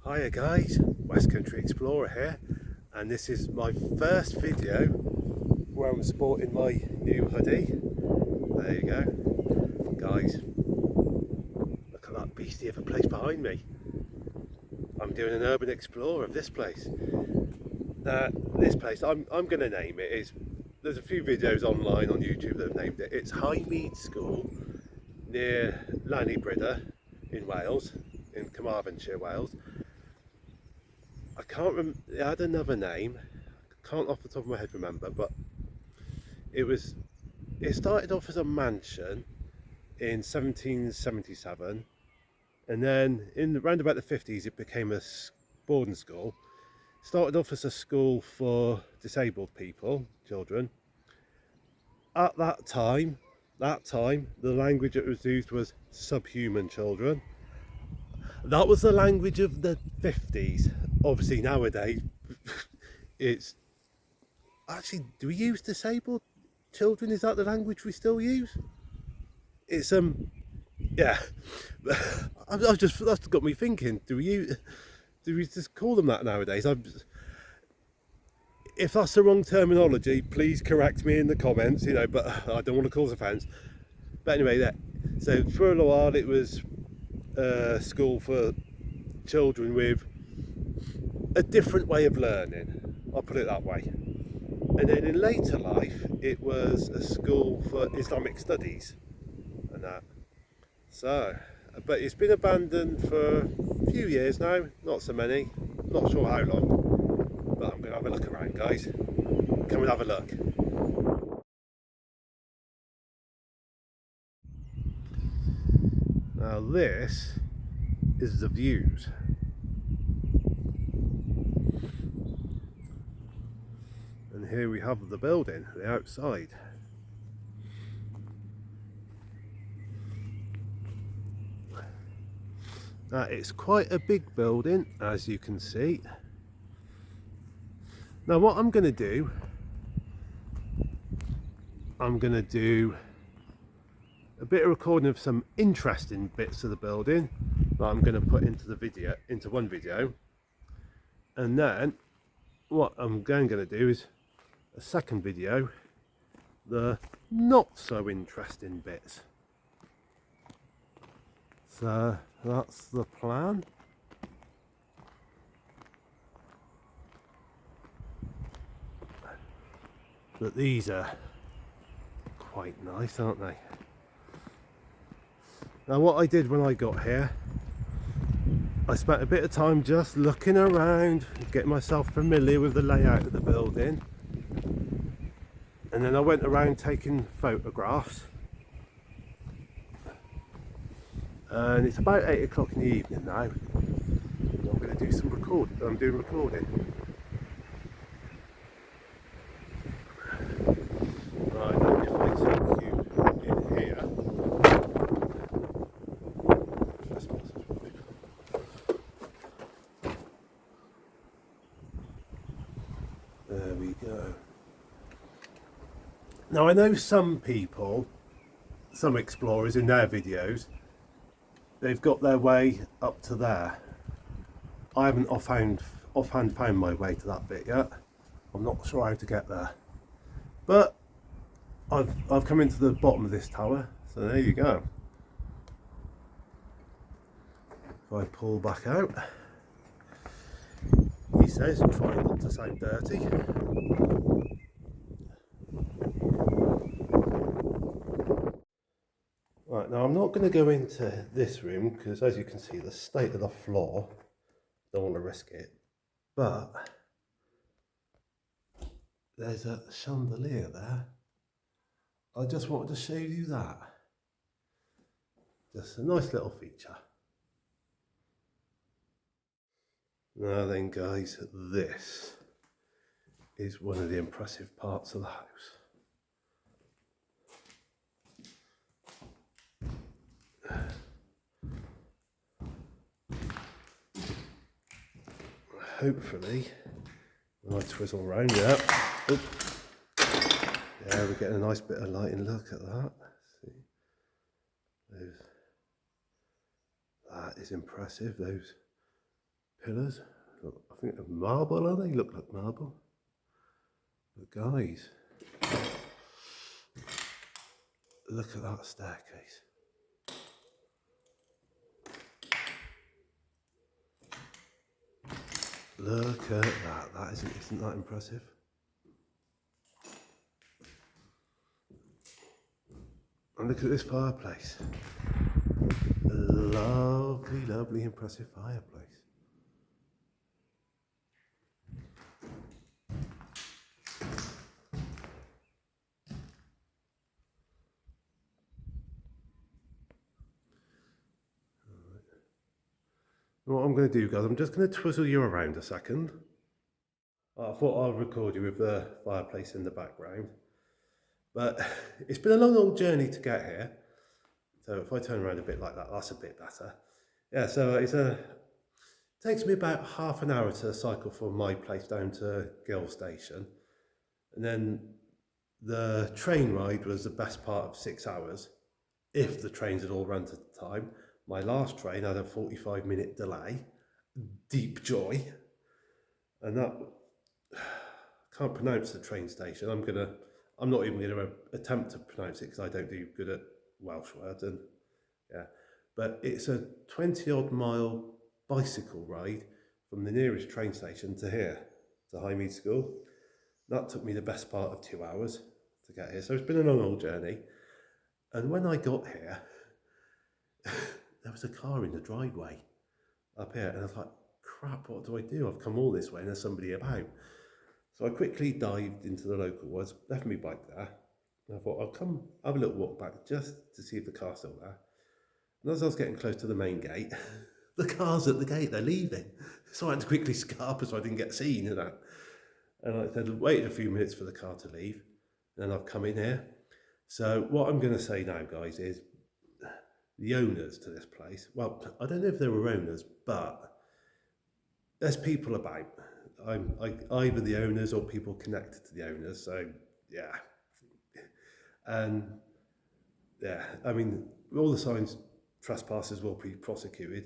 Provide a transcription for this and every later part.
Hiya guys, West Country Explorer here, and this is my first video where I'm sporting my new hoodie. There you go. Guys, look at that beastie of a place behind me. I'm doing an urban explorer of this place. This place, I'm going to name it, there's a few videos online on YouTube that have named it. It's Highmead School near Lannybrida in Wales, in Carmarthenshire, Wales. I can't remember, it had another name, I can't off the top of my head remember, but it started off as a mansion in 1777, and then around about the 50s it became a boarding school. Started off as a school for disabled people, children. At that time, the language that was used was subhuman children. That was the language of the 50s. Obviously nowadays, it's actually, do we use disabled children? Is that the language we still use? It's yeah. That's got me thinking. Do we just call them that nowadays? If that's the wrong terminology, please correct me in the comments. But I don't want to cause offence. But anyway, so for a while it was a school for children with a different way of learning, I'll put it that way. And then in later life it was a school for Islamic studies and that. So, but it's been abandoned for a few years now, not so many, not sure how long, but I'm going to have a look around, guys. Come and have a look. Now this is the views. And here we have the building, the outside. Now it's quite a big building, as you can see. Now what I'm going to do, a bit of recording of some interesting bits of the building that I'm going to put into one video, and then what I'm going to do is a second video, the not so interesting bits. So that's the plan. But these are quite nice, aren't they? Now what I did when I got here, I spent a bit of time just looking around, getting myself familiar with the layout of the building. And then I went around taking photographs. And it's about 8 o'clock in the evening now. I'm going to do some recording. I'm doing recording. Right, now if I take you in here. There we go. Now I know some people, some explorers in their videos, they've got their way up to there. I haven't offhand found my way to that bit yet. I'm not sure how to get there. But I've come into the bottom of this tower, so there you go. If I pull back out, he says try not to sound dirty. Right, now I'm not going to go into this room because, as you can see, the state of the floor, don't want to risk it, but there's a chandelier there. I just wanted to show you that. Just a nice little feature. Now then guys, this is one of the impressive parts of the house. Hopefully, when I twizzle around, yeah, we're getting a nice bit of light, and look at that. See, that is impressive. Those pillars. Look, I think they're marble, are they? Look like marble. But guys, look at that staircase. Look at that. That isn't that impressive? And look at this fireplace. A lovely, lovely, impressive fireplace. What I'm going to do, guys, I'm just going to twizzle you around a second. I thought I'll record you with the fireplace in the background. But it's been a long old journey to get here. So if I turn around a bit like that, that's a bit better. Yeah, so it takes me about half an hour to cycle from my place down to Gill Station. And then the train ride was the best part of 6 hours, if the trains had all run to time. My last train had a 45-minute delay, deep joy. And that, can't pronounce the train station. I'm not even gonna attempt to pronounce it because I don't do good at Welsh words, and yeah. But it's a 20-odd mile bicycle ride from the nearest train station to here, to Highmead School. That took me the best part of 2 hours to get here. So it's been a long old journey. And when I got here, there was a car in the driveway up here, and I was like, crap, what do I do? I've come all this way and there's somebody about. So I quickly dived into the local woods, left my bike there, and I thought I'll come have a little walk back just to see if the car's still there. And as I was getting close to the main gate, the car's at the gate, they're leaving. So I had to quickly scarper so I didn't get seen and that. And I said, waited a few minutes for the car to leave, and I've come in here. So what I'm going to say now, guys, is the owners to this place, well, I don't know if they were owners, but there's people about. I'm either the owners or people connected to the owners, so yeah. And yeah, I mean, all the signs, trespassers will be prosecuted.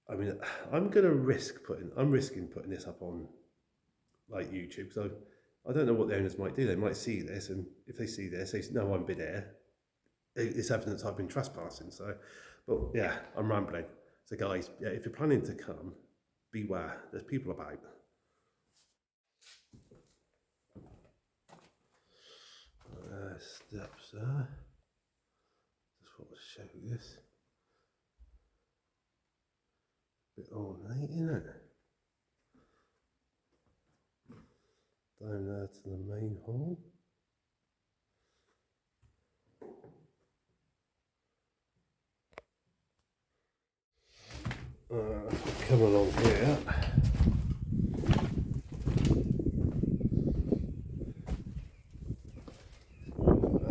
I mean, I'm risking putting this up on like YouTube, so I don't know what the owners might do. They might see this, and if they see this, they say, no, I've been here. It's evidence I've been trespassing. So, but yeah, I'm rambling. So guys, yeah, if you're planning to come, beware. There's people about. Steps there. Just want to show you this. Bit ornate, isn't it? Down there to the main hall. Come along here.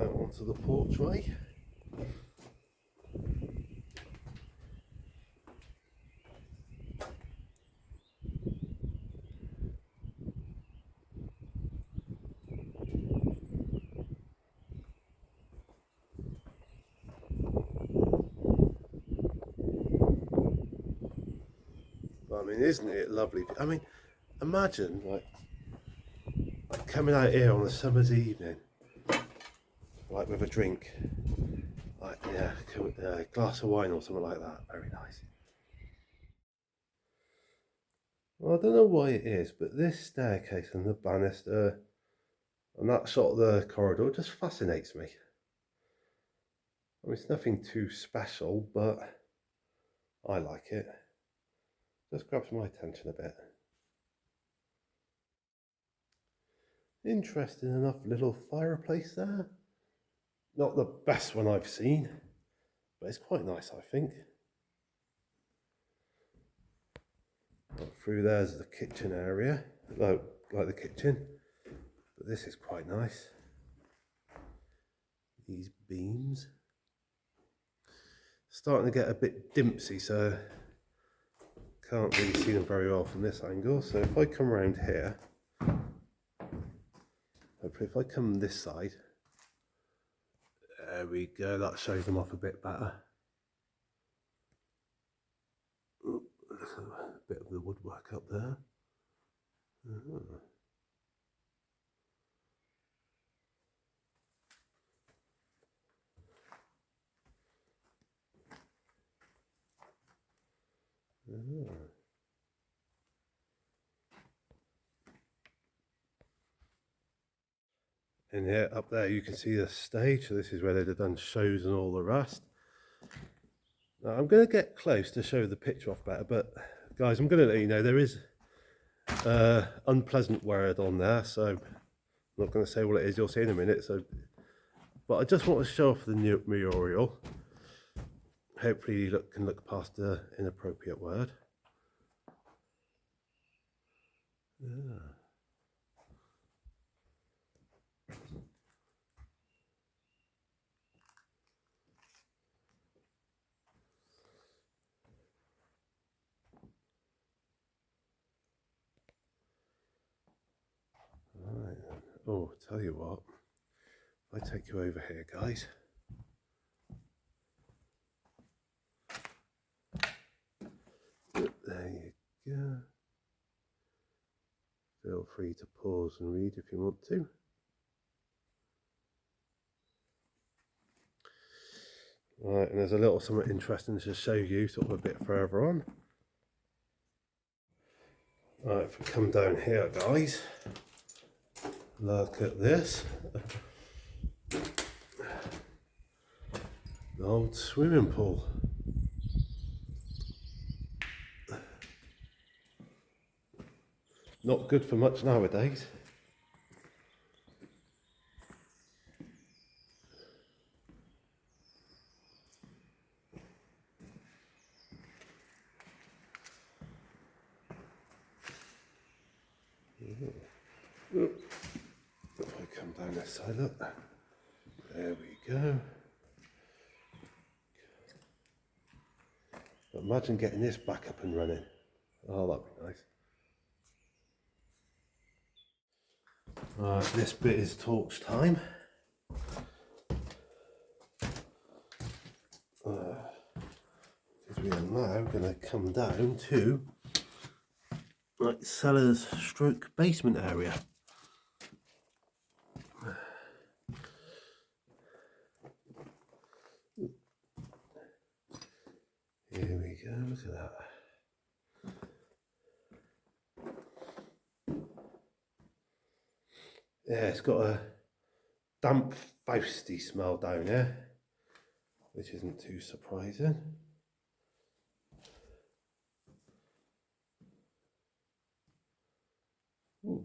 Out onto the porchway. I mean, isn't it lovely? I mean, imagine like coming out here on a summer's evening, like with a drink, like yeah, a glass of wine or something like that. Very nice. Well, I don't know why it is, but this staircase and the banister and that sort of the corridor just fascinates me. I mean, it's nothing too special, but I like it. Just grabs my attention a bit. Interesting enough little fireplace there. Not the best one I've seen, but it's quite nice, I think. Through there's the kitchen area, like the kitchen, but this is quite nice. These beams. Starting to get a bit dimpsy, so can't really see them very well from this angle. So if I come around here, hopefully if I come this side, there we go, that shows them off a bit better. bit of the woodwork up there. Ah. Ah. And here, up there, you can see the stage. So this is where they'd have done shows and all the rest. Now, I'm going to get close to show the picture off better, but guys, I'm going to let you know there is unpleasant word on there, so I'm not going to say what it is. You'll see in a minute. So, but I just want to show off the new mural. Hopefully, you can look past the inappropriate word. Yeah. Right. Oh, tell you what, if I take you over here, guys. There you go. Feel free to pause and read if you want to. Right, and there's a little something interesting to show you sort of a bit further on. Right, if we come down here, guys, look at this. The old swimming pool. Not good for much nowadays. If I come down this side, look. There we go. But imagine getting this back up and running. Oh, that'd be nice. Right, this bit is torch time. Because we are now going to come down to like Cellars stroke basement area. Here we go, look at that. Yeah, it's got a damp, fausty smell down here, which isn't too surprising. Ooh.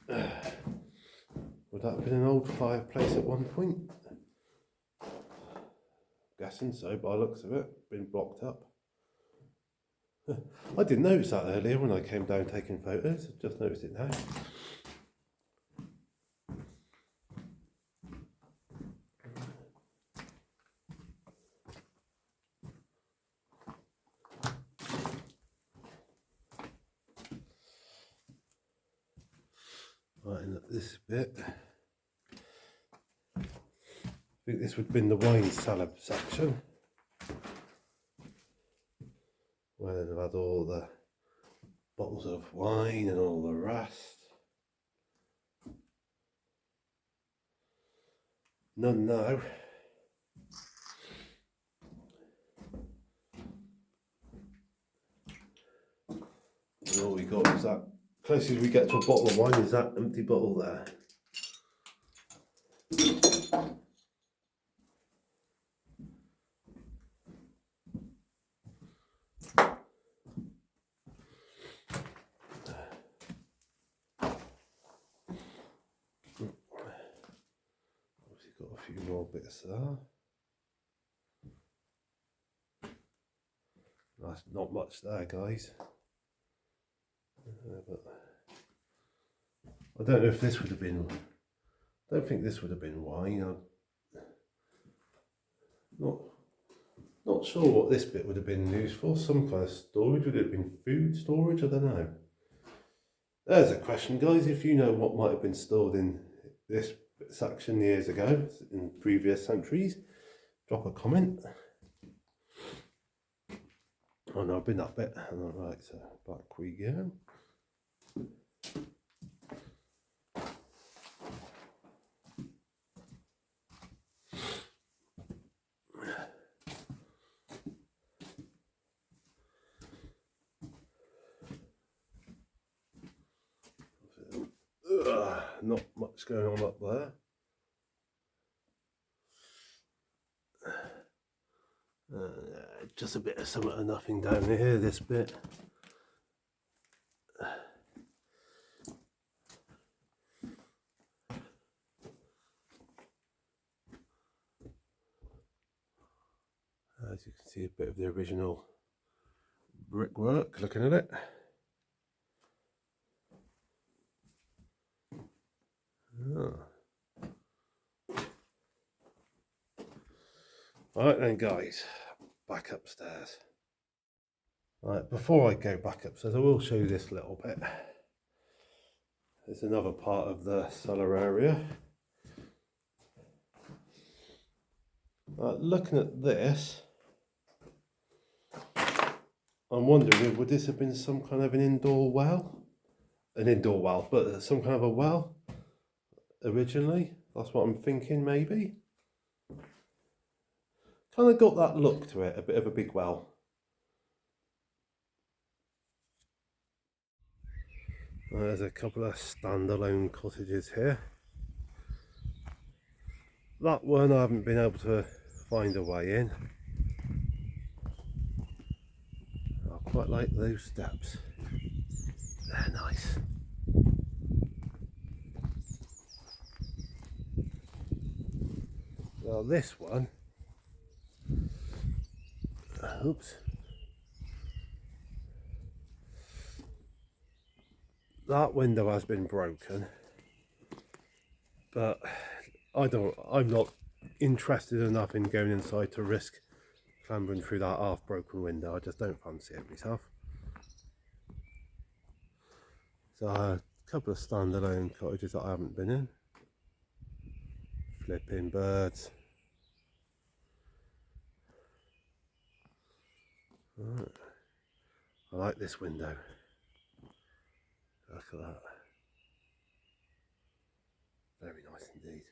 Would that have been an old fireplace at one point? Guessing so, by the looks of it, been blocked up. I didn't notice that earlier when I came down taking photos, I've just noticed it now. Right, and this bit, I think this would have been the wine cellar section, where they've had all the bottles of wine and all the rest. None now. And all we got is that, closest we get to a bottle of wine is that empty bottle there. Got a few more bits there. That's not much there, guys. But I don't know if this would have been. I don't think this would have been wine. I'm not sure what this bit would have been used for. Some kind of storage. Would it have been food storage? I don't know. There's a question, guys. If you know what might have been stored in this section years ago, in previous centuries, drop a comment. Oh no, I've been that bit. Alright, so back we go. Not much going on up there. Just a bit of something or nothing down here, this bit. As you can see, a bit of the original brickwork, looking at it. Oh. Right then guys, back upstairs. Right, before I go back upstairs, I will show you this little bit. There's another part of the cellar area. Right, looking at this, I'm wondering, would this have been some kind of an indoor well? An indoor well, but some kind of a well originally. That's what I'm thinking, maybe. Kind of got that look to it, a bit of a big well. There's a couple of standalone cottages here. That one I haven't been able to find a way in. I quite like those steps. They're nice. Well, this one, oops, that window has been broken, but I'm not interested enough in going inside to risk clambering through that half broken window. I just don't fancy it myself. So a couple of standalone cottages that I haven't been in. Flipping birds. Right. I like this window. Look at that. Very nice indeed.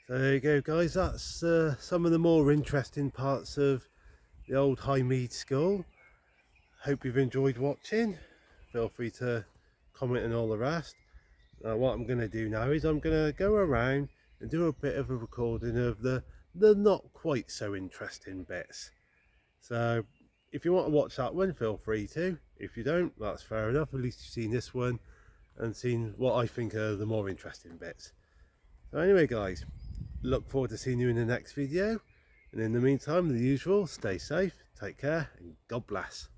So there you go guys, that's some of the more interesting parts of the old Highmead school. Hope you've enjoyed watching. Feel free to comment and all the rest. What I'm going to do now is I'm going to go around and do a bit of a recording of the not quite so interesting bits. So if you want to watch that one, feel free to. If you don't, that's fair enough. At least you've seen this one and seen what I think are the more interesting bits. So anyway guys, look forward to seeing you in the next video. And in the meantime, the usual, stay safe, take care, and God bless.